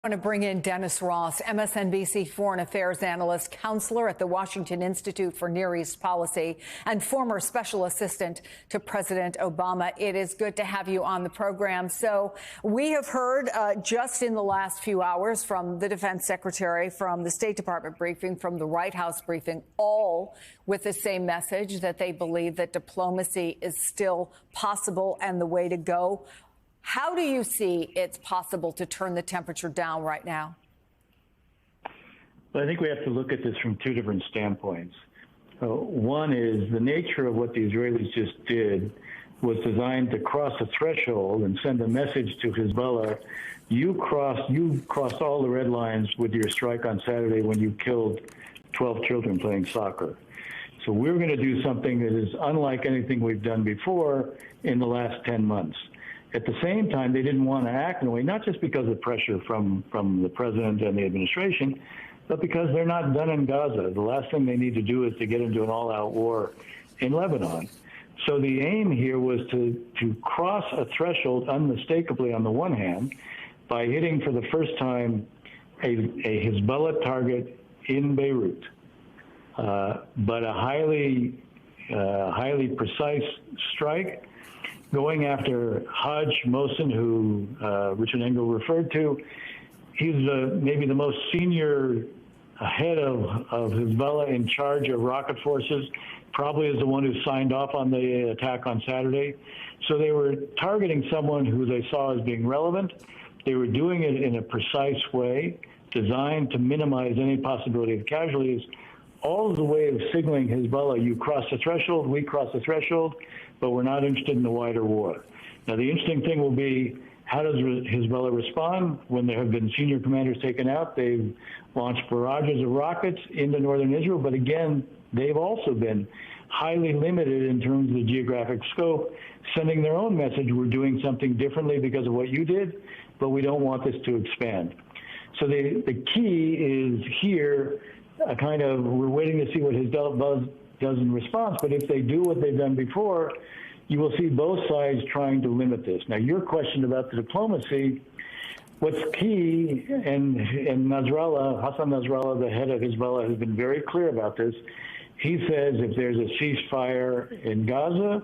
I want to bring in Dennis Ross, MSNBC foreign affairs analyst, counselor at the Washington Institute for Near East Policy, and former special assistant to President Obama. It is good to have you on the program. So we have heard just in the last few hours from the defense secretary, from the State Department briefing, from the White House briefing, all with the same message that they believe that diplomacy is still possible and the way to go. How do you see it's possible to turn the temperature down right now? Well, I think we have to look at this from two different standpoints. One is the nature of what the Israelis just did was designed to cross a threshold and send a message to Hezbollah. You crossed all the red lines with your strike on Saturday when you killed 12 children playing soccer. So we're going to do something that is unlike anything we've done before in the last 10 months. At the same time, they didn't want to act in a way, not just because of pressure from the president and the administration, but because they're not done in Gaza. The last thing they need to do is to get into an all-out war in Lebanon. So the aim here was to cross a threshold unmistakably on the one hand by hitting for the first time a Hezbollah target in Beirut, but a highly precise strike, going after Haj Mohsen, who Richard Engel referred to. He's maybe the most senior head of Hezbollah in charge of rocket forces, probably is the one who signed off on the attack on Saturday. So they were targeting someone who they saw as being relevant. They were doing it in a precise way, designed to minimize any possibility of casualties, all as a way of signaling Hezbollah, you cross the threshold, we cross the threshold, but we're not interested in the wider war. Now, the interesting thing will be, how does Hezbollah respond when there have been senior commanders taken out? They've launched barrages of rockets into northern Israel, but again, they've also been highly limited in terms of the geographic scope, sending their own message, we're doing something differently because of what you did, but we don't want this to expand. So the key is here, we're waiting to see what Hezbollah does in response, but if they do what they've done before, you will see both sides trying to limit this. Now, your question about the diplomacy, what's key, and Nasrallah, Hassan Nasrallah, the head of Hezbollah, has been very clear about this. He says if there's a ceasefire in Gaza,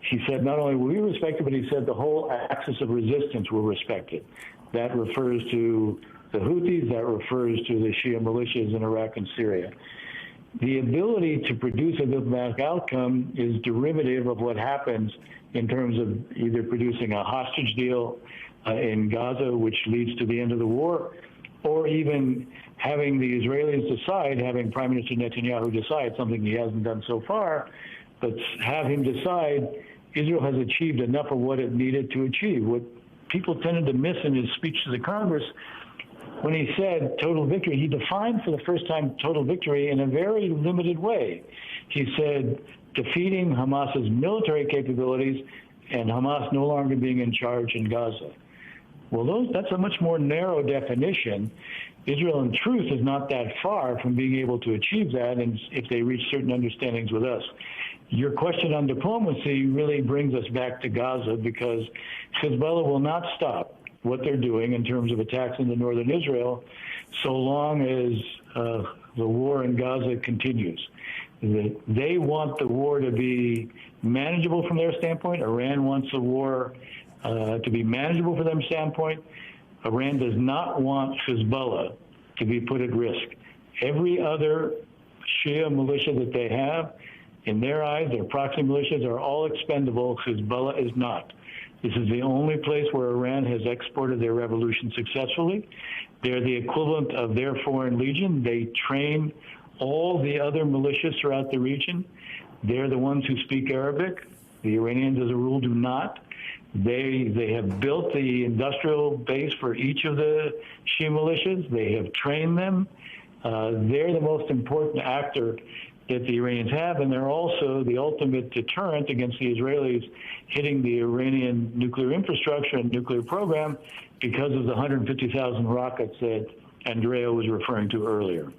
he said not only will we respect it, but he said the whole axis of resistance will respect it. That refers to the Houthis, that refers to the Shia militias in Iraq and Syria. The ability to produce a diplomatic outcome is derivative of what happens in terms of either producing a hostage deal in Gaza, which leads to the end of the war, or even having the Israelis decide, having Prime Minister Netanyahu decide, something he hasn't done so far, but have him decide Israel has achieved enough of what it needed to achieve. What people tended to miss in his speech to the Congress, when he said total victory, he defined for the first time total victory in a very limited way. He said defeating Hamas's military capabilities and Hamas no longer being in charge in Gaza. Well, that's a much more narrow definition. Israel, in truth, is not that far from being able to achieve that, and if they reach certain understandings with us. Your question on diplomacy really brings us back to Gaza, because Hezbollah will not stop what they're doing in terms of attacks into northern Israel so long as the war in Gaza continues. They want the war to be manageable from their standpoint. Iran wants the war to be manageable from their standpoint. Iran does not want Hezbollah to be put at risk. Every other Shia militia that they have, in their eyes, their proxy militias are all expendable. Hezbollah is not. This is the only place where Iran has exported their revolution successfully. They're the equivalent of their foreign legion. They train all the other militias throughout the region. They're the ones who speak Arabic. The Iranians, as a rule, do not. They have built the industrial base for each of the Shia militias. They have trained them. They're the most important actor that the Iranians have, and they're also the ultimate deterrent against the Israelis hitting the Iranian nuclear infrastructure and nuclear program because of the 150,000 rockets that Andrea was referring to earlier.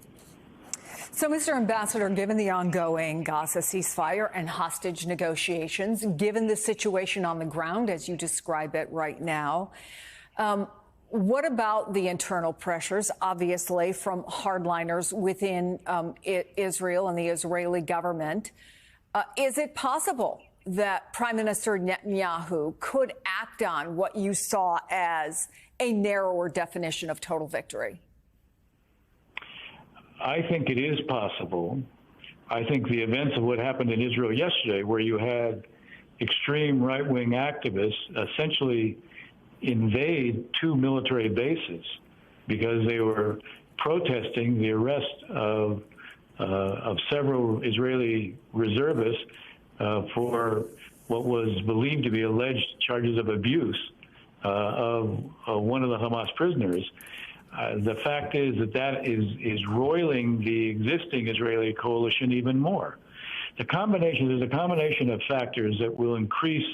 So, Mr. Ambassador, given the ongoing Gaza ceasefire and hostage negotiations, given the situation on the ground as you describe it right now, What about the internal pressures, obviously, from hardliners within Israel and the Israeli government? Is it possible that Prime Minister Netanyahu could act on what you saw as a narrower definition of total victory? I think it is possible. I think the events of what happened in Israel yesterday, where you had extreme right-wing activists essentially invade two military bases because they were protesting the arrest of several Israeli reservists for what was believed to be alleged charges of abuse of one of the Hamas prisoners. The fact is that is roiling the existing Israeli coalition even more. There's a combination of factors that will increase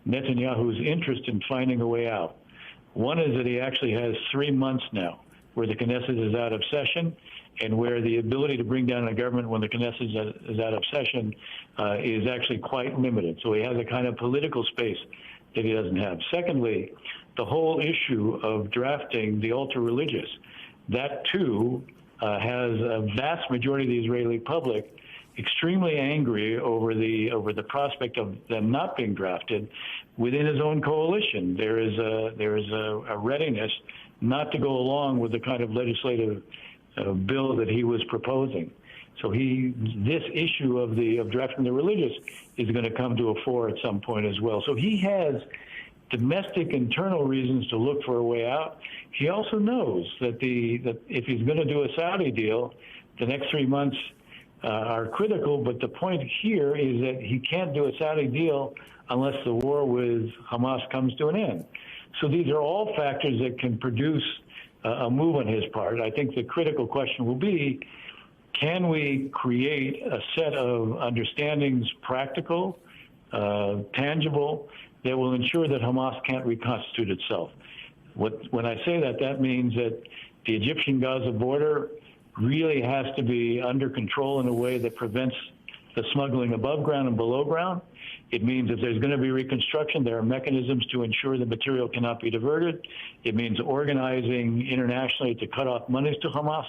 Netanyahu's interest in finding a way out. One is that he actually has 3 months now where the Knesset is out of session and where the ability to bring down a government when the Knesset is out of session is actually quite limited. So he has a kind of political space that he doesn't have. Secondly, the whole issue of drafting the ultra-religious, that too has a vast majority of the Israeli public extremely angry over the prospect of them not being drafted within his own coalition. There is a readiness not to go along with the kind of legislative bill that he was proposing. So this issue of drafting the religious is going to come to a fore at some point as well. So he has domestic internal reasons to look for a way out. He also knows that if he's going to do a Saudi deal, the next 3 months are critical, but the point here is that he can't do a Saudi deal unless the war with Hamas comes to an end. So these are all factors that can produce a move on his part. I think the critical question will be, can we create a set of understandings, practical, tangible, that will ensure that Hamas can't reconstitute itself? When I say that, that means that the Egyptian-Gaza border really has to be under control in a way that prevents the smuggling above ground and below ground. It means if there's going to be reconstruction, there are mechanisms to ensure the material cannot be diverted. It means organizing internationally to cut off monies to Hamas.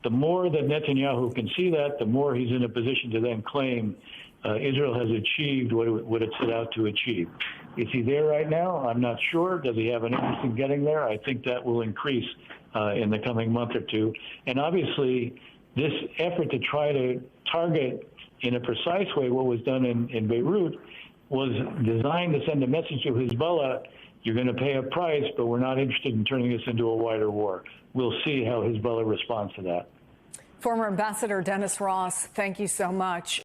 The more that Netanyahu can see that, the more he's in a position to then claim Israel has achieved what it set out to achieve. Is he there right now? I'm not sure. Does he have an interest in getting there? I think that will increase in the coming month or two. And obviously, this effort to try to target in a precise way what was done in Beirut was designed to send a message to Hezbollah: you're going to pay a price, but we're not interested in turning this into a wider war. We'll see how Hezbollah responds to that. Former Ambassador Dennis Ross, thank you so much.